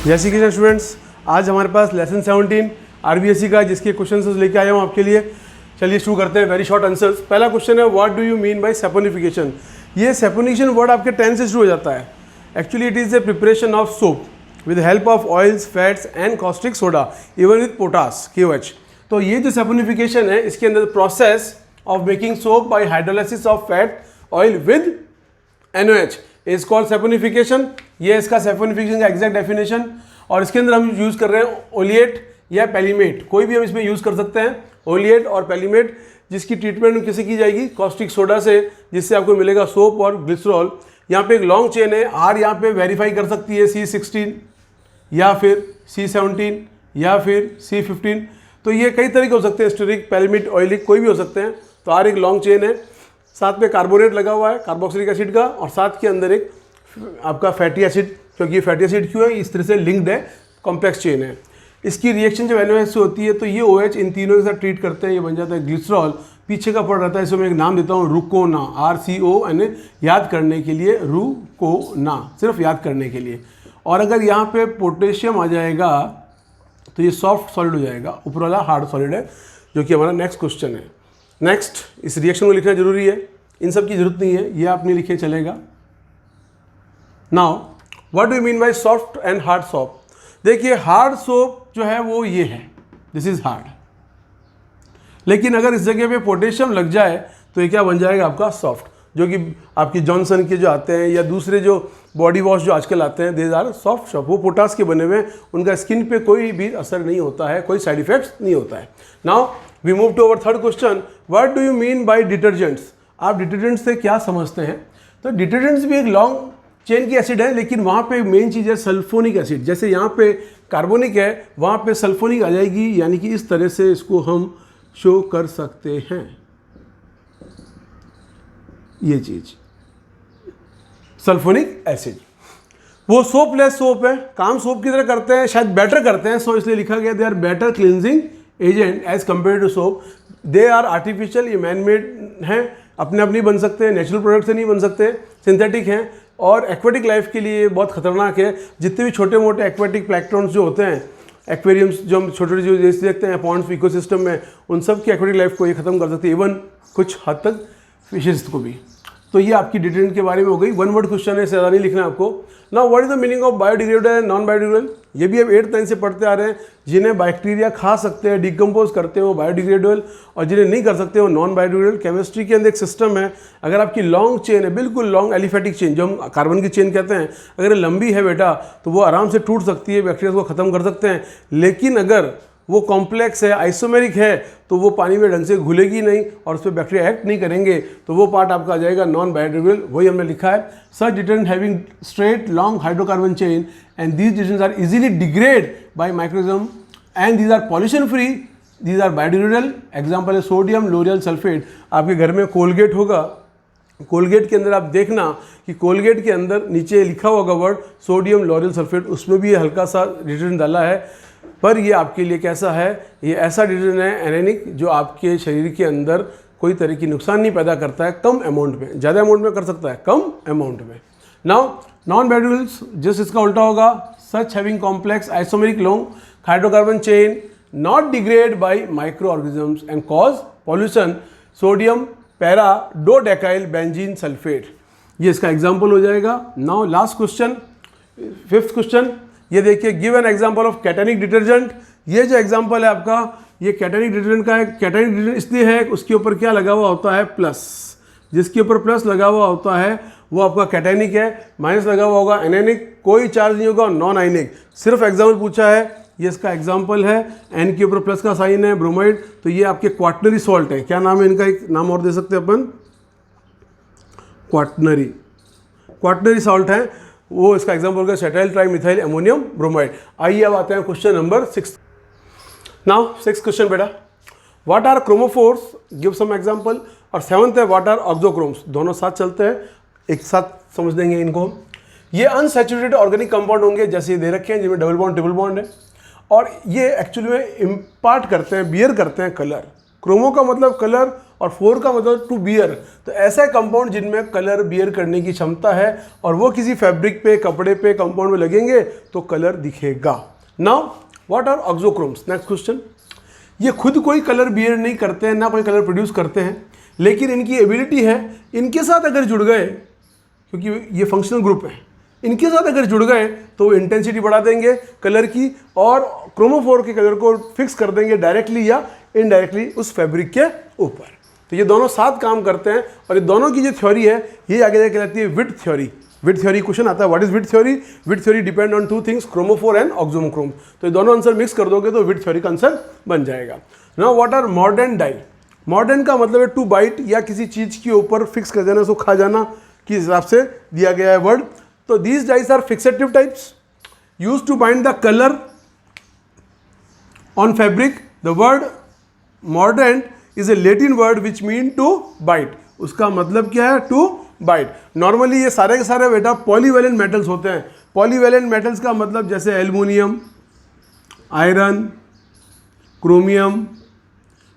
जय श्री कृष्ण स्टूडेंट्स, आज हमारे पास लेसन 17 आरबीएससी का जिसके क्वेश्चन लेके आया हूँ आपके लिए। चलिए शुरू करते हैं। Very short answers. पहला क्वेश्चन है, what do you mean bye saponification. ये सैपोनिफिकेशन वर्ड आपके 10 से शुरू हो जाता है। Actually it is a preparation of soap with help of oils, fats and caustic soda even with potash KOH। तो ये जो सैपोनिफिकेशन है इसके अंदर process of making soap bye hydrolysis of fat oil with NOH is called saponification. ये इसका saponification का exact definition. और इसके अंदर हम यूज़ कर रहे हैं ओलिएट या पैलीमेट, कोई भी हम इसमें यूज़ कर सकते हैं, ओलिएट और पैलीमेट, जिसकी ट्रीटमेंट कैसे की जाएगी, कॉस्टिक सोडा से, जिससे आपको मिलेगा सोप और ग्लिसरॉल। यहाँ पे एक लॉन्ग चेन है, R यहाँ पे वेरीफाई कर सकती है C16 या फिर C17 या फिर C15। तो ये कई तरह के हो सकते हैं, स्टेरिक, पैलीमेट, ऑयलिक, कोई भी हो सकते हैं। तो R एक लॉन्ग चेन है, साथ में कार्बोनेट लगा हुआ है कार्बोक्सिलिक एसिड का, और साथ के अंदर एक आपका फैटी एसिड, क्योंकि ये फैटी एसिड क्यों है, इस तरह से लिंक्ड है, कॉम्प्लेक्स चेन है। इसकी रिएक्शन जब NOH से होती है तो ये OH इन तीनों के साथ ट्रीट करते हैं, ये बन जाता है ग्लिसरॉल। पीछे का पड़ रहता है, इसमें मैं एक नाम देता हूँ रुकोना, RCONA, याद करने के लिए, रुकोना, सिर्फ याद करने के लिए। और अगर यहाँ पे पोटेशियम आ जाएगा तो ये सॉफ्ट सॉलिड हो जाएगा, ऊपर वाला हार्ड सॉलिड है, जो कि हमारा नेक्स्ट क्वेश्चन है। नेक्स्ट, इस रिएक्शन को लिखना जरूरी है, इन सब की जरूरत नहीं है, ये आप नहीं लिखे चलेगा। Now what do you mean bye soft and hard soap. देखिए हार्ड सोप जो है वो ये है, दिस इज हार्ड, लेकिन अगर इस जगह पे पोटेशियम लग जाए तो ये क्या बन जाएगा आपका सॉफ्ट, जो कि आपकी जॉनसन के जो आते हैं या दूसरे जो बॉडी वॉश जो आजकल आते हैं, दे आर सॉफ्ट सोप, वो पोटास के बने हुए हैं, उनका स्किन पे कोई भी असर नहीं होता है, कोई साइड इफेक्ट्स नहीं होता है। Now we move to our third question, what do you mean by detergents. आप डिटर्जेंट्स से क्या समझते हैं। तो डिटर्जेंट्स भी एक लॉन्ग चेन की एसिड है, लेकिन वहाँ पे मेन चीज़ है सल्फोनिक एसिड। जैसे यहाँ पे कार्बोनिक है, वहाँ पे सल्फोनिक आ जाएगी, यानी कि इस तरह से इसको हम शो कर सकते हैं, ये चीज़ सल्फोनिक एसिड। वो सोपलेस सोप है, काम सोप की तरह करते हैं, शायद बेटर करते हैं, सो इसलिए लिखा गया they are better cleansing agent as compared to soap. They are artificial, ये मैन मेड हैं, अपने आप नहीं बन सकते, नेचुरल प्रोडक्ट से नहीं बन सकते, सिंथेटिक हैं, और एक्वेटिक लाइफ के लिए बहुत खतरनाक है। जितने भी छोटे मोटे एक्वेटिक प्लैंक्टन्स जो होते हैं, एक्वेरियम्स जो हम छोटे छोटे जो जैसे देखते हैं पॉन्ड्स इकोसिस्टम में, उन सब की एक्वेटिक लाइफ को ये खत्म कर सकती है, इवन कुछ हद तक फिशेस को भी। तो ये आपकी डिटर्जेंट के बारे में हो गई। वन वर्ड क्वेश्चन है, ज़्यादा नहीं लिखना है आपको। Now what is the meaning of biodegradable and non biodegradable. ये भी अब 8th 9th से पढ़ते आ रहे हैं। जिन्हें बैक्टीरिया खा सकते हैं, डिकम्पोज करते हैं, वो बायोडिग्रेडेबल, और जिन्हें नहीं कर सकते वो नॉन बायोडिग्रेडेबल। केमिस्ट्री के अंदर एक सिस्टम है, अगर आपकी लॉन्ग चेन है, बिल्कुल लॉन्ग एलिफेटिक चेन, जो हम कार्बन की चेन कहते हैं, अगर लंबी है बेटा तो वो आराम से टूट सकती है, बैक्टीरिया को ख़त्म कर सकते हैं। लेकिन अगर वो कॉम्प्लेक्स है, आइसोमेरिक है, तो वो पानी में ढंग से घुलेगी नहीं और उस पर बैक्टीरिया एक्ट नहीं करेंगे, तो वो पार्ट आपका आ जाएगा नॉन बायोडिग्रेडेबल। वही हमने लिखा है, such detergent having straight long hydrocarbon chain and these detergents are easily degrade by microorganism and these are pollution free, these are biodegradable. Example है सोडियम लोरियल सल्फेट। आपके घर में कोलगेट होगा, कोलगेट के अंदर आप देखना कि कोलगेट के अंदर नीचे लिखा होगा वर्ड सोडियम लोरियल सल्फेट, उसमें भी हल्का सा डिटर्जेंट डाला है। पर ये आपके लिए कैसा है, ये ऐसा डिटर्जेंट है एनेनिक, जो आपके शरीर के अंदर कोई तरह की नुकसान नहीं पैदा करता है, कम अमाउंट में, ज़्यादा अमाउंट में कर सकता है, कम अमाउंट में। नाउ नॉन बायोडिग्रेडेबल्स, जिस इसका उल्टा होगा, such having complex isomeric long hydrocarbon chain not degrade by micro organisms and cause pollution, sodium para dodecyl benzene sulphate. ये इसका एग्जाम्पल हो जाएगा। Now last question, 5th question, ये देखिए, give an example of cationic detergent. ये जो example है आपका, ये कैटेनिक डिटर्जेंट का है। कैटेनिक डिटर्जेंट इसलिए है, उसके ऊपर क्या लगा हुआ होता है, प्लस। जिसके ऊपर प्लस लगा हुआ होता है वो आपका कैटेनिक है, माइनस लगा हुआ होगा एनेनिक, कोई चार्ज नहीं होगा, नॉन आयनिक। सिर्फ एग्जाम्पल पूछा है, ये इसका एग्जाम्पल है, एन के ऊपर प्लस का साइन है, ब्रोमाइड। तो ये आपके क्वाटनरी सॉल्ट है, क्या नाम है इनका, एक नाम और दे सकते हैं अपन, क्वाटनरी सॉल्ट है, वो इसका एग्जाम्पल होगा सेटाइल ट्राइमिथाइल अमोनियम ब्रोमाइड। आइए अब आते हैं question number 6। Now 6th question बेटा, what are chromophores, give some example. और 7th है, व्हाट आर ऑक्सोक्रोम्स। दोनों साथ चलते हैं, एक साथ समझ देंगे इनको। ये अनसैचुरेटेड ऑर्गेनिक कंपाउंड होंगे, जैसे दे रखे हैं, जिनमें डबल बॉन्ड ट्रिपल बॉन्ड है, और ये एक्चुअली में इम्पार्ट करते हैं, बियर करते हैं कलर। क्रोमो का मतलब कलर, और 4 का मतलब टू बियर। तो ऐसा कंपाउंड जिनमें कलर बियर करने की क्षमता है और वो किसी फैब्रिक पे, कपड़े पे, कंपाउंड में लगेंगे तो कलर दिखेगा। Now what are auxochromes? Next question. ये खुद कोई कलर बियर नहीं करते हैं, ना कोई कलर प्रोड्यूस करते हैं, लेकिन इनकी एबिलिटी है, इनके साथ अगर जुड़ गए, क्योंकि ये फंक्शनल ग्रुप है, इनके साथ अगर जुड़ गए तो वो इंटेंसिटी बढ़ा देंगे कलर की और क्रोमोफोर के कलर को फिक्स कर देंगे डायरेक्टली या इनडायरेक्टली उस फैब्रिक के ऊपर। तो ये दोनों साथ काम करते हैं और ये दोनों की जो थ्योरी है ये आगे जाके कहलाती है width theory. Width theory question आता है, what is width theory? Width theory depend on two things, chromophore and auxochrome. तो ये दोनों आंसर मिक्स कर दोगे तो विड्थ थ्योरी का आंसर बन जाएगा। Now what are modern dye? Modern का मतलब है टू बाइट, या किसी चीज के ऊपर फिक्स कर देना, उसको खा जाना के हिसाब से दिया गया है वर्ड। तो these dyes are fixative types used to bind the color on fabric. The word mordant is a Latin word which mean to bite. उसका मतलब क्या है? To bite. Normally ये सारे के सारे बेटा पॉलीवैलेंट मेटल्स होते हैं। पॉलीवैलेंट मेटल्स का मतलब जैसे एल्युमिनियम, आयरन, क्रोमियम,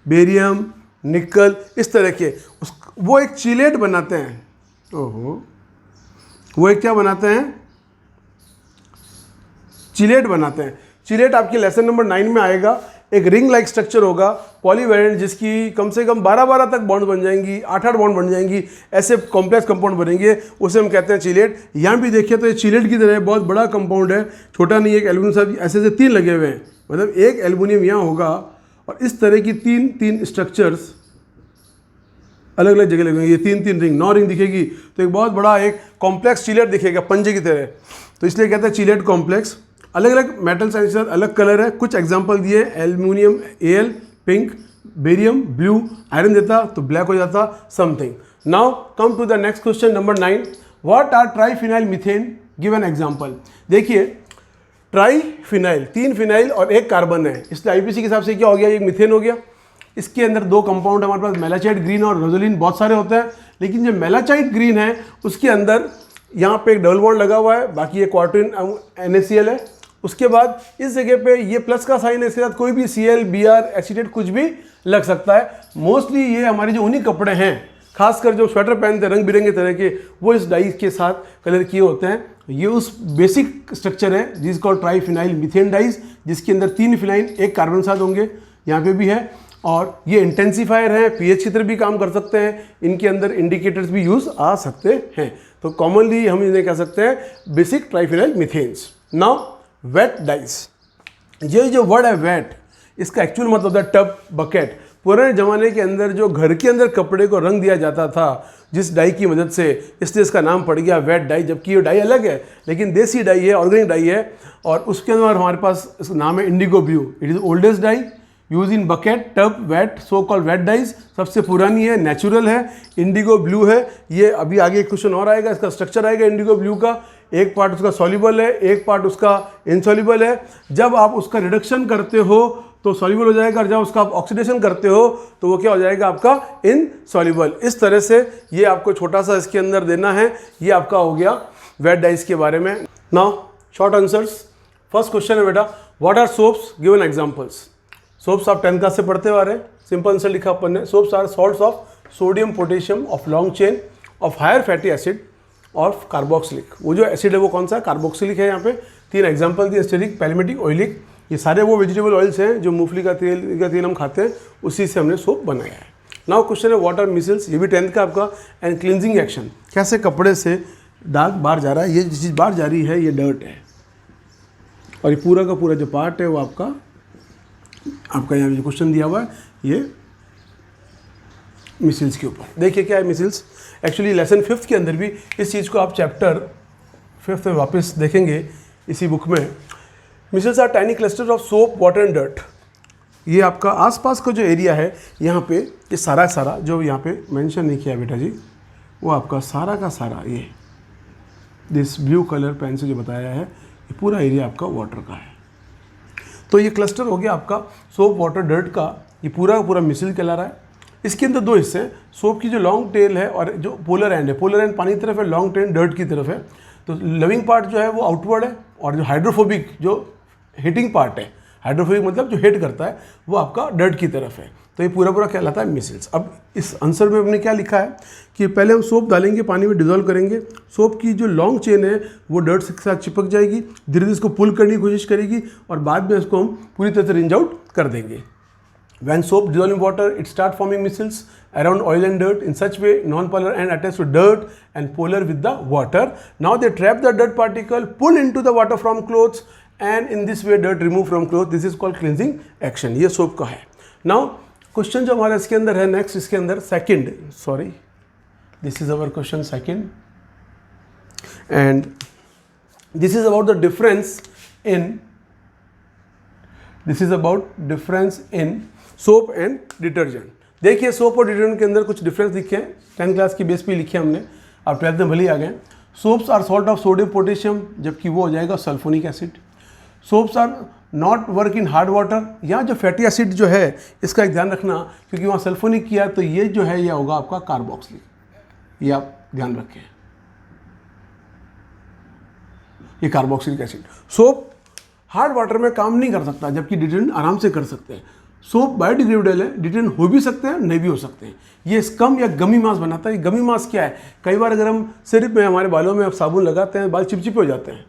बेरियम, निकल, इस तरह के वो एक चिलेट बनाते हैं। ओहो, वो एक क्या बनाते हैं? चिलेट बनाते हैं। चिलेट आपके लेसन नंबर 9 में आएगा। एक रिंग लाइक स्ट्रक्चर होगा पॉलीवैलेंट, जिसकी कम से कम 12 तक बॉन्ड बन जाएंगी, 8 बॉन्ड बन जाएंगी, ऐसे कॉम्प्लेक्स कंपाउंड बनेंगे, उसे हम कहते हैं चिलेट। यहाँ भी देखिए तो ये चिलेट की तरह बहुत बड़ा कंपाउंड है, छोटा नहीं है। एक एल्युमिनियम साथ ऐसे ऐसे 3 लगे हुए हैं, मतलब एक एल्युमिनियम यहाँ होगा और इस तरह की 3 स्ट्रक्चर्स अलग अलग जगह लगेंगे। ये 3 रिंग, 9 रिंग दिखेगी तो एक बहुत बड़ा एक कॉम्प्लेक्स चिलेट दिखेगा पंजे की तरह। तो इसलिए कहते हैं चिलेट कॉम्प्लेक्स। अलग अलग मेटल साइंस के साथ अलग कलर है। कुछ एग्जांपल दिए, aluminium Al pink, barium blue, iron देता तो ब्लैक हो जाता something. Now come to the next question number 9। What are triphenyl methane? Give an example. देखिए ट्राइफिनाइल, 3 फिनाइल और 1 कार्बन है, इसलिए आईपीसी के हिसाब से क्या हो गया? एक मीथेन हो गया। इसके अंदर 2 कंपाउंड हमारे पास मेलाचाइट ग्रीन और रोजोलिन बहुत सारे होते हैं, लेकिन जो मेलाचाइट ग्रीन है उसके अंदर यहाँ पे एक डबल बॉन्ड लगा हुआ है, बाकी ये क्वार्टरिन NaCl है। उसके बाद इस जगह पे ये प्लस का साइन है, इसके साथ कोई भी Cl, Br, एसिटेट कुछ भी लग सकता है। मोस्टली ये हमारे जो ऊनी कपड़े हैं, खासकर जो स्वेटर पहनते हैं रंग बिरंगे तरह के, वो इस डाई के साथ कलर किए होते हैं। ये उस बेसिक स्ट्रक्चर है जिसको ट्राइफिनाइल मीथेन डाइज, जिसके अंदर 3 फिनाइल 1 कार्बन साथ होंगे, यहाँ पे भी है। और ये इंटेंसीफायर है, पीएच की तरह भी काम कर सकते हैं, इनके अंदर इंडिकेटर्स भी यूज आ सकते हैं। तो कॉमनली हम इन्हें कह सकते हैं basic triphenyl methanes. Now vat dyes, ये जो वर्ड है वेट, इसका एक्चुअल मतलब होता है टब, बकेट। पुराने ज़माने के अंदर जो घर के अंदर कपड़े को रंग दिया जाता था जिस डाई की मदद से, इसलिए इसका नाम पड़ गया वेट डाई। जबकि ये डाई अलग है, लेकिन देसी डाई है, ऑर्गेनिक डाई है, और उसके अंदर हमारे पास इसका नाम है indigo blue. It is oldest dye use in bucket, tub, vat, so call vat dyes. सबसे पुरानी है, नेचुरल है, इंडिगो ब्लू है। ये अभी आगे एक क्वेश्चन और आएगा, इसका स्ट्रक्चर आएगा इंडिगो ब्लू का। एक पार्ट उसका सॉल्युबल है, एक पार्ट उसका इनसॉल्युबल है। जब आप उसका रिडक्शन करते हो तो सॉल्युबल हो जाएगा, और जब उसका आप ऑक्सीडेशन करते हो तो वो क्या हो जाएगा? आपका इनसॉल्युबल। इस तरह से ये आपको छोटा सा इसके अंदर देना है। ये आपका हो गया वेट डाइज के बारे में। Now short answers. First question है बेटा, what are soaps? Given examples. Soaps आप 10th क्लास से पढ़ते आ रहे हैं। सिंपल आंसर लिखा अपन ने, soaps are salts of sodium potassium of long chain of higher fatty acid और कार्बोक्सिलिक। वो जो एसिड है वो कौन सा है? कार्बोक्सिलिक है। यहाँ पे 3 एग्जांपल दिए, एस्टेरिक, पैलेमेटिक, ऑयलिक। ये सारे वो वेजिटेबल ऑयल्स हैं जो मूंगफली का तेल हम खाते हैं, उसी से हमने सोप बनाया है। नाउ क्वेश्चन है व्हाट आर मिसल्स? ये भी 10th का आपका। एंड क्लींजिंग एक्शन, कैसे कपड़े से दाग बाहर जा रहा है, ये जिस चीज़ बाहर जा रही है ये डर्ट है, और ये पूरा का पूरा जो पार्ट है वो आपका यहाँ जो क्वेश्चन दिया हुआ है ये मिसिल्स के ऊपर। देखिए क्या है मिसिल्स। एक्चुअली लेसन 5th के अंदर भी इस चीज़ को आप चैप्टर 5th में वापस देखेंगे इसी बुक में। Micelles are tiny cluster of soap, water and dirt. ये आपका आसपास का जो एरिया है यहाँ पे, ये सारा जो यहाँ पे मेंशन नहीं किया बेटा जी, वो आपका सारा का सारा ये दिस ब्लू कलर पेन से जो बताया है, ये पूरा एरिया आपका वाटर का है। तो ये क्लस्टर हो गया आपका सोप, वाटर, डर्ट का। ये पूरा का पूरा मिसिल कहला रहा है। इसके अंदर 2 हिस्से हैं, सोप की जो लॉन्ग टेल है और जो पोलर एंड है। पोलर एंड पानी की तरफ है, लॉन्ग टेल डर्ट की तरफ है। तो लविंग पार्ट जो है वो आउटवर्ड है, और जो हाइड्रोफोबिक जो हिटिंग पार्ट है, हाइड्रोफोबिक मतलब जो हेट करता है वो आपका डर्ट की तरफ है। तो ये पूरा पूरा कहलाता है मिसल्स। अब इस आंसर में हमने क्या लिखा है कि पहले हम सोप डालेंगे, पानी में डिजोल्व करेंगे, सोप की जो लॉन्ग चेन है वो डर्ट के साथ चिपक जाएगी, धीरे धीरे इसको पुल करने की कोशिश करेगी और बाद में इसको हम पूरी तरह से रिंज आउट कर देंगे। When soap dissolve in water, it start forming micelles around oil and dirt. In such way, non-polar end attached to dirt and polar with the water. Now they trap the dirt particle, pull into the water from clothes, and in this way dirt remove from clothes. This is called cleansing action. ये soap का है। Now question जो हमारा इसके अंदर है next, इसके अंदर second, sorry this is our question second, and this is about the difference in soap and detergent. देखिए सोप और डिटर्जेंट के अंदर कुछ डिफरेंस लिखे हैं, 10th क्लास की बेस पे लिखे हमने, अब 12th में भले ही आ गए। Soaps are salt of sodium potassium, जबकि वो हो जाएगा sulphonic acid. Soaps are not work in hard water, यहाँ जो फैटी एसिड जो है इसका एक ध्यान रखना, क्योंकि वहाँ सल्फोनिक किया तो ये जो है ये होगा आपका कार्बोक्सिलिक, ये आप ध्यान रखें, ये carboxylic acid. Soap hard water में काम नहीं कर सकता, जबकि डिटर्जेंट आराम से कर सकते हैं। सोप बायोडिग्रेडेबल है, डिटर्जेंट हो भी सकते हैं नहीं भी हो सकते हैं। ये स्कम या गमी मास बनाता है। गमी मास क्या है, कई बार अगर हम सिर में हमारे बालों में साबुन लगाते हैं, बाल चिपचिपे हो जाते हैं,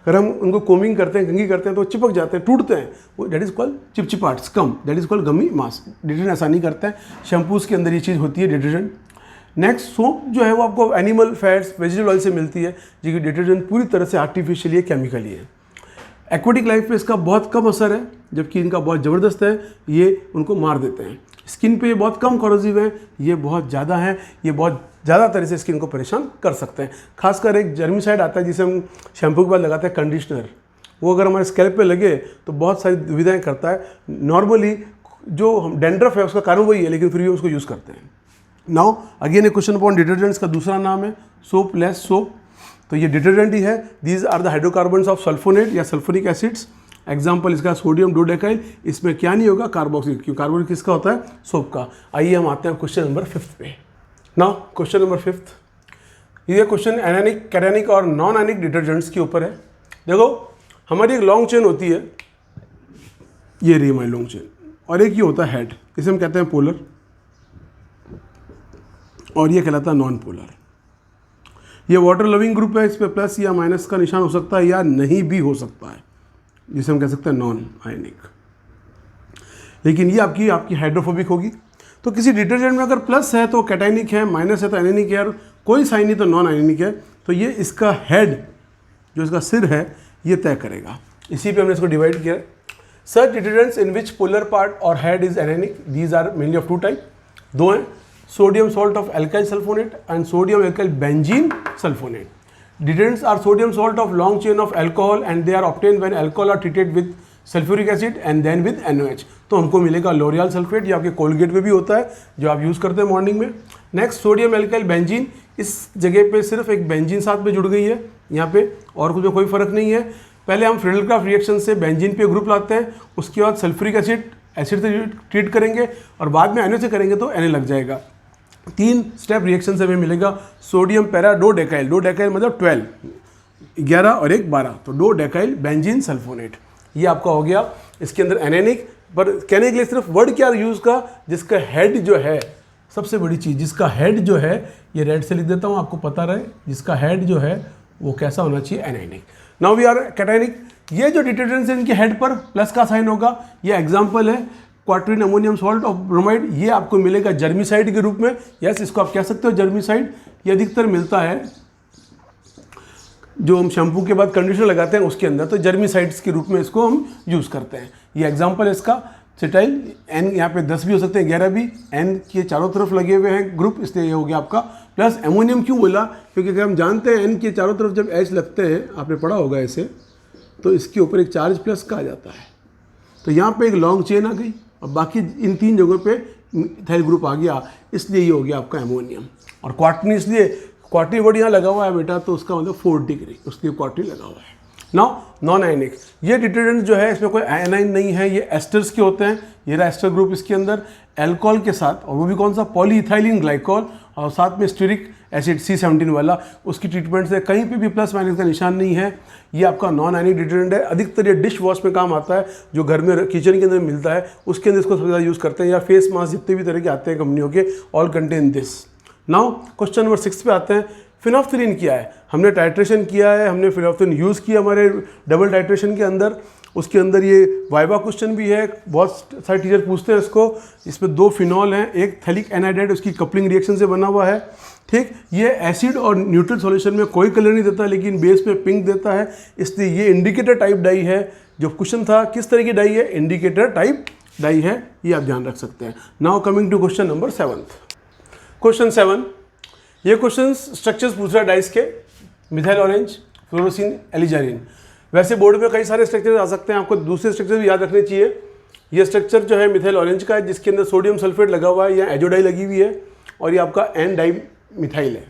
अगर हम उनको कोमिंग करते हैं, कंघी करते हैं तो चिपक जाते हैं, टूटते हैं, वो दैट इज कॉल्ड चिपचिपाट, scum, that is called gummy mass. Detergent ऐसा नहीं करता है, शैम्पूज के अंदर ये चीज़ होती है डिटर्जेंट। नेक्स्ट सोप जो है वो आपको एनिमल फैट्स, वेजिटेबल ऑयल से मिलती है, जो कि डिटर्जेंट पूरी तरह से आर्टिफिशियली है, केमिकली है। एक्वेटिक लाइफ पे इसका बहुत कम असर है, जबकि इनका बहुत ज़बरदस्त है, ये उनको मार देते हैं। स्किन पे ये बहुत कम कॉरोसिव है, ये बहुत ज़्यादा है, ये बहुत ज़्यादा तरह से स्किन को परेशान कर सकते हैं। खासकर एक जर्मिसाइड आता है जिसे हम शैम्पू के बाद लगाते हैं, कंडीशनर, वो अगर हमारे स्कैल्प पे लगे तो बहुत सारी दुविधाएं करता है। नॉर्मली जो हम डैंड्रफ है उसका कारण वही है, लेकिन फिर भी उसको यूज़ करते हैं। नाउ अगेन ए क्वेश्चन अपॉन डिटर्जेंट्स का दूसरा नाम है सोप लेस सोप। तो ये डिटर्जेंट ही है। These are the hydrocarbons of sulphonate या सल्फोनिक एसिड्स। एग्जाम्पल इसका सोडियम डोडेकाइल, इसमें क्या नहीं होगा, कार्बोक्सिलिक, क्यों कार्बोक्सिलिक किसका होता है, सोप का। आइए हम आते हैं क्वेश्चन नंबर 5 पे। नाउ क्वेश्चन नंबर 5, ये क्वेश्चन एनानिक, कैटानिक और नॉन एनानिक डिटर्जेंट्स के ऊपर है। देखो हमारी एक लॉन्ग चेन होती है, ये रही हमारी लॉन्ग चेन, और एक ये होता है हेड, इसे हम कहते हैं पोलर, और ये कहलाता है नॉन पोलर। ये वाटर लविंग ग्रुप है, इस पर प्लस या माइनस का निशान हो सकता है या नहीं भी हो सकता है, जिसे हम कह सकते हैं नॉन आयनिक। लेकिन ये आपकी हाइड्रोफोबिक होगी। तो किसी डिटर्जेंट में अगर प्लस है तो कैटाइनिक है, माइनस है तो एनानिक है, और कोई साइन नहीं तो नॉन आयनिक है। तो ये इसका हेड, जो इसका सिर है, ये तय करेगा। इसी पे हमने इसको डिवाइड किया। Such detergents in which polar part और head is anionic, these are mainly of 2 type, 2 हैं, sodium salt of alkyl sulfonate and sodium alkyl benzene sulfonate. Detergents are sodium salt of long chain of alcohol and they are obtained when alcohol are treated with sulfuric acid and then with NaOH. तो हमको मिलेगा L'Oreal sulphate, ये आपके Colgate में भी होता है जो आप यूज़ करते हैं मॉर्निंग में। नेक्स्ट सोडियम एल्काइल बेंजीन, इस जगह पे सिर्फ एक बेंजीन साथ में जुड़ गई है यहाँ पे, और कुछ में कोई फर्क नहीं है। पहले हम फ्रेडल-क्राफ्ट रिएक्शन से बेंजीन पे ग्रुप लाते हैं, उसके बाद सल्फ्यूरिक एसिड से ट्रीट करेंगे और बाद में NaOH से करेंगे तो Na लग जाएगा। 3 स्टेप रिएक्शन से हमें मिलेगा सोडियम पैरा डोडेकाइल, डोडेकाइल मतलब 12, 11 और 1 12, तो डोडेकाइल बेंजीन सल्फोनेट, ये आपका हो गया। इसके अंदर एनानिक, पर कहने के लिए सिर्फ वर्ड क्या यूज़ का, जिसका हेड जो है, सबसे बड़ी चीज़, जिसका हेड जो है, ये रेड से लिख देता हूँ आपको पता रहे, जिसका हेड जो है वो कैसा होना चाहिए, anionic. Now we are cationic. ये जो डिटर्जेंट्स है इनके हेड पर प्लस का साइन होगा, ये एग्जाम्पल है क्वार्टरिन अमोनियम सॉल्ट ऑफ ब्रोमाइड, ये आपको मिलेगा जर्मिसाइड के रूप में। यस, इसको आप कह सकते हो जर्मिसाइड। ये अधिकतर मिलता है जो हम शैम्पू के बाद कंडीशनर लगाते हैं उसके अंदर, तो जर्मिसाइड्स के रूप में इसको हम यूज़ करते हैं। ये एग्जांपल है इसका, सिटाइल, एन यहाँ पे 10 भी हो सकते हैं, 11 भी, एन के चारों तरफ लगे हुए हैं ग्रुप, इसलिए ये हो गया आपका प्लस। एमोनियम क्यों बोला, क्योंकि अगर हम जानते हैं एन के चारों तरफ जब एच लगते हैं, आपने पढ़ा होगा ऐसे, तो इसके ऊपर एक चार्ज प्लस का आ जाता है। तो यहाँ पे एक लॉन्ग चेन आ गई और बाकी इन 3 जगहों पे इथाइल ग्रुप आ गया, इसलिए ये हो गया आपका एमोनियम। और क्वार्टनी, इसलिए क्वार्टनी वर्ड यहाँ लगा हुआ है बेटा, तो उसका मतलब 4 डिग्री, उसके क्वार्टनी लगा हुआ है। नाउ नॉन आयनिक, ये डिटर्जेंट जो है इसमें कोई आयनाइन नहीं है, ये एस्टर्स के होते हैं। ये रहा एस्टर ग्रुप इसके अंदर, एल्कोहल के साथ, और वो भी कौन सा, पॉलीइथाइलिन ग्लाइकोल, और साथ में स्टीरिक एसिड C17 वाला, उसकी ट्रीटमेंट से कहीं पे भी प्लस माइनस का निशान नहीं है। ये आपका नॉन आयनिक डिटर्जेंट है, अधिकतर ये डिश वॉश में काम आता है, जो घर में किचन के अंदर मिलता है उसके अंदर इसको सबसे ज़्यादा यूज़ करते हैं, या फेस मास्क जितने भी तरह के आते हैं कंपनियों के, all contain this. Now question number 6 पे आते हैं। फिनोफ्थलीन क्या है? हमने टाइट्रेशन किया है, हमने फिनोफ्थलीन यूज़ किया हमारे डबल टाइट्रेशन के अंदर, उसके अंदर ये वाइवा क्वेश्चन भी है, बहुत सारे टीचर पूछते हैं इसको। इसमें 2 फिनॉल हैं, एक थैलिक एनाइडाइड उसकी कपलिंग रिएक्शन से बना हुआ है, ठीक। ये एसिड और न्यूट्रल सॉल्यूशन में कोई कलर नहीं देता, लेकिन बेस में पिंक देता है, इसलिए ये इंडिकेटर टाइप डाई है। जो क्वेश्चन था किस तरह की डाई है, इंडिकेटर टाइप डाई है, ये आप ध्यान रख सकते हैं। Now coming to question number 7। Question 7, ये क्वेश्चन स्ट्रक्चर्स पूछ रहा है डाइस के, मिथाइल ऑरेंज, फ्लोरोसिन, एलिजारिन। वैसे बोर्ड में कई सारे स्ट्रक्चर आ सकते हैं, आपको दूसरे स्ट्रक्चर भी याद रखने चाहिए। ये स्ट्रक्चर जो है मिथाइल ऑरेंज का है, जिसके अंदर सोडियम सल्फेट लगा हुआ है, या एजोडाई लगी हुई है, और ये आपका एन डाई मिथाइल है।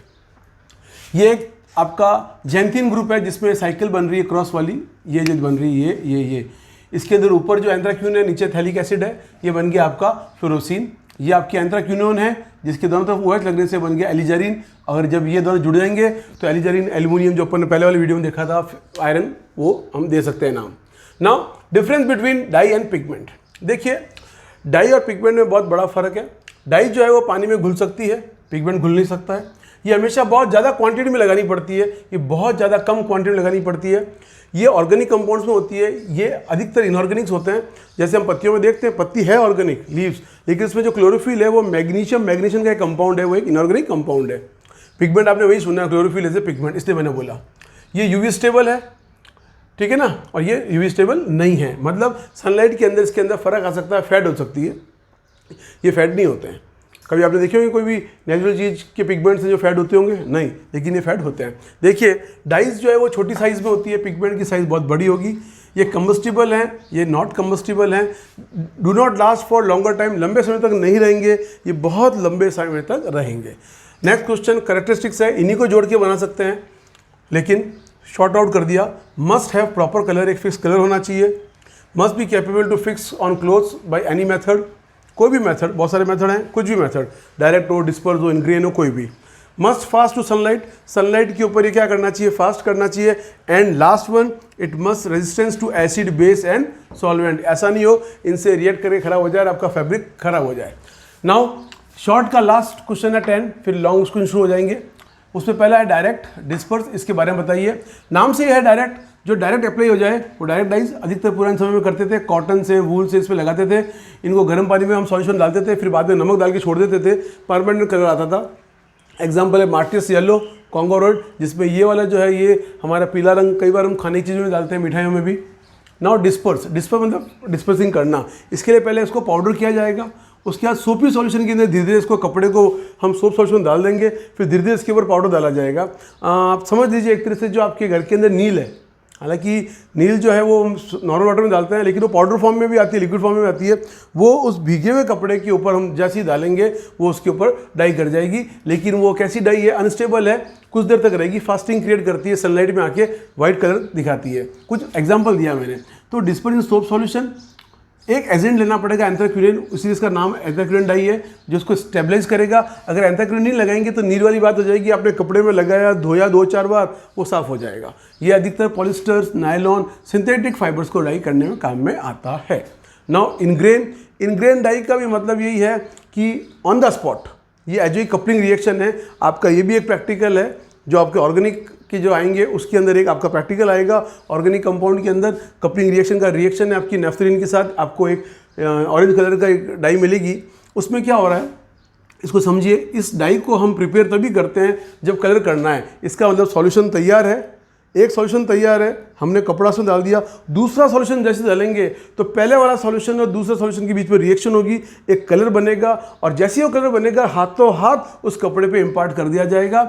ये एक आपका जैंथिन ग्रुप है, जिसमें साइकिल बन रही है क्रॉस वाली, ये जो बन रही है ये इसके अंदर ऊपर जो एंथ्राक्यून है, नीचे थैलिक एसिड है, ये बन गया आपका फ्लोरोसिन। ये आपकी एंथ्राक्यूनोन है, जिसके दोनों तरफ OH लगने से बन गया एलिजारिन। अगर जब ये दोनों जुड़ जाएंगे तो एलिजारिन एल्यूमिनियम, जो अपन ने पहले वाले वीडियो में देखा था, आयरन, वो हम दे सकते हैं नाम। Now difference between dye and pigment. देखिए डाई और पिगमेंट में बहुत बड़ा फर्क है। डाई जो है वो पानी में घुल सकती है, पिगमेंट घुल नहीं सकता है। ये हमेशा बहुत ज़्यादा क्वांटिटी में लगानी पड़ती है, ये बहुत ज़्यादा कम क्वांटिटी में लगानी पड़ती है। ये ऑर्गेनिक कंपाउंड्स में होती है, ये अधिकतर इनऑर्गेनिक्स होते हैं। जैसे हम पत्तियों में देखते हैं, पत्ती है ऑर्गेनिक लीव्स, लेकिन इसमें जो क्लोरोफिल है वो मैग्नीशियम का एक कंपाउंड है, वो एक इनऑर्गेनिक कंपाउंड है। पिगमेंट आपने वही सुना, क्लोरोफिल एज ए पिगमेंट, इसलिए मैंने बोला। ये यूवी स्टेबल है, ठीक है ना, और ये यूवी स्टेबल नहीं है, मतलब सनलाइट के अंदर इसके अंदर फर्क आ सकता है, फैट हो सकती है, ये फैट नहीं होते हैं। कभी आपने देखे होंगे कोई भी नेचुरल चीज़ के पिगमेंट्स हैं जो फैट होते होंगे? नहीं, लेकिन ये फैट होते हैं। देखिए डाइज जो है वो छोटी साइज़ में होती है, पिगमेंट की साइज़ बहुत बड़ी होगी। ये कम्बस्टिबल हैं, ये नॉट कम्बस्टिबल हैं, do not last for longer time, लंबे समय तक नहीं रहेंगे, ये बहुत लंबे समय तक रहेंगे। नेक्स्ट क्वेश्चन कैरेक्टरिस्टिक्स है, इन्हीं को जोड़ के बना सकते हैं, लेकिन शॉर्ट आउट कर दिया। मस्ट हैव प्रॉपर कलर, एक फिक्स कलर होना चाहिए। Must be capable to fix on clothes by any method, कोई भी मेथड, बहुत सारे मेथड हैं, कुछ भी मेथड, डायरेक्ट हो, डिस्पर्स हो, इनग्रेन हो, कोई भी। Must fast to sunlight, sunlight के ऊपर ये क्या करना चाहिए, फास्ट करना चाहिए। And last one, it must resistance to acid, base and solvent. ऐसा नहीं हो इनसे रिएक्ट करके खराब हो जाए और आपका फैब्रिक खराब हो जाए। नाउ शॉर्ट का लास्ट क्वेश्चन है 10, फिर लॉन्ग क्वेश्चन शुरू हो जाएंगे। उसमें पहला है डायरेक्ट, डिस्पर्स, इसके बारे में बताइए। नाम से यह है डायरेक्ट, जो डायरेक्ट अप्लाई हो जाए वो डायरेक्ट डाइज अधिकतर पुराने समय में करते थे, कॉटन से, वूल से इस पर लगाते थे। इनको गर्म पानी में हम सॉल्यूशन डालते थे, फिर बाद में नमक डाल के छोड़ देते थे, परमानेंट कलर आता था। एग्जाम्पल है मार्टिस येलो, कॉन्गो रेड, जिसमें ये वाला जो है ये हमारा पीला रंग कई बार हम खाने की चीज़ों में डालते हैं, मिठाइयों में भी। नाउ डिस्पर्स मतलब डिस्पर्सिंग करना, इसके लिए पहले इसको पाउडर किया जाएगा, उसके बाद सोपी सॉल्यूशन के अंदर धीरे धीरे इसको कपड़े को हम सोप सॉल्यूशन डाल देंगे, फिर धीरे धीरे इसके ऊपर पाउडर डाला जाएगा। आप समझ लीजिए एक तरह से जो आपके घर के अंदर नील है, हालांकि नील जो है वो नॉर्मल वाटर में डालते हैं, लेकिन वो पाउडर फॉर्म में भी आती है, लिक्विड फॉर्म में भी आती है। वो उस भीगे हुए कपड़े के ऊपर हम जैसे ही डालेंगे वो उसके ऊपर डाई कर जाएगी, लेकिन वो कैसी डाई है, अनस्टेबल है, कुछ देर तक रहेगी, फास्टिंग क्रिएट करती है, सनलाइट में आके वाइट कलर दिखाती है। कुछ एग्जाम्पल दिया मैंने। तो डिस्पर्स इन सोप सॉल्यूशन, एक एजेंट लेना पड़ेगा एंथ्राक्विलिन, इसीलिए इसका नाम एंथ्राक्विलिन डाई है, जो उसको स्टेबलाइज करेगा। अगर एंथ्राक्विलिन नहीं लगाएंगे तो नील वाली बात हो जाएगी, आपने कपड़े में लगाया, धोया 2-4 बार, वो साफ हो जाएगा। ये अधिकतर पॉलिस्टर्स, नायलॉन, सिंथेटिक फाइबर्स को डाई करने में काम में आता है। नाउ इनग्रेन डाई का भी मतलब यही है कि ऑन द स्पॉट, ये एजोइक कपलिंग रिएक्शन है आपका। ये भी एक प्रैक्टिकल है, जो आपके ऑर्गेनिक के जो आएंगे उसके अंदर एक आपका प्रैक्टिकल आएगा। ऑर्गेनिक कंपाउंड के अंदर कपलिंग रिएक्शन का रिएक्शन है आपकी नेफ्थलीन के साथ, आपको एक ऑरेंज कलर का एक डाई मिलेगी। उसमें क्या हो रहा है इसको समझिए। इस डाई को हम प्रिपेयर तभी करते हैं जब कलर करना है। इसका मतलब सॉल्यूशन तैयार है, एक सॉल्यूशन तैयार है, हमने कपड़ा उसमें डाल दिया, दूसरा सॉल्यूशन जैसे डालेंगे तो पहले वाला सॉल्यूशन और दूसरे सॉल्यूशन के बीच में रिएक्शन होगी, एक कलर बनेगा, और जैसे ही वो कलर बनेगा हाथों हाथ उस कपड़े पे इम्पार्ट कर दिया जाएगा।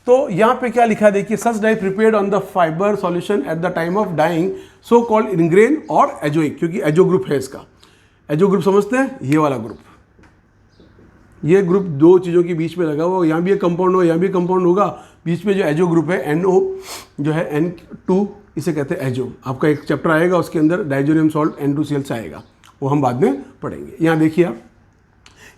तो यहाँ पे क्या लिखा है देखिए, such dye prepared on the fibre solution at the time of dyeing so called ingrain और एजोइक, क्योंकि एजो ग्रुप है इसका। एजो ग्रुप समझते हैं, ये वाला ग्रुप, ये ग्रुप दो चीज़ों के बीच में लगा हुआ, यहाँ भी एक कंपाउंड होगा, यहाँ भी कंपाउंड होगा, बीच में जो एजो ग्रुप है NO जो है N2, इसे कहते हैं एजो। आपका एक चैप्टर आएगा उसके अंदर डाइजोनियम सॉल्ट N2Cl से आएगा, वो हम बाद में पढ़ेंगे। यहाँ देखिए आप,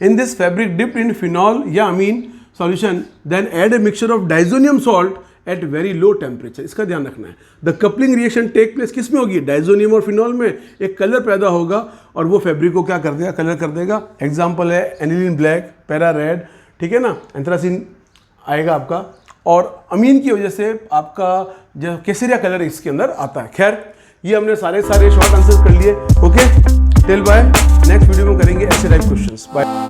in this fabric dipped in phenol या amine solution then add a mixture of diazonium salt at very low temperature. इसका ध्यान रखना है। The coupling reaction take place किस में होगी? डाइजोनियम और फिनॉल में। एक कलर पैदा होगा और वो फैब्रिक को क्या कर देगा? कलर कर देगा। एग्जाम्पल है एनिलीन ब्लैक, पैरा रेड, ठीक है ना, एंथ्रासिन आएगा आपका, और अमीन की वजह से आपका जो केसरिया कलर इसके अंदर आता है। खैर, ये हमने सारे शॉर्ट आंसर कर लिए। Okay, till bye, next video में करेंगे ऐसे टाइप क्वेश्चंस। बाय।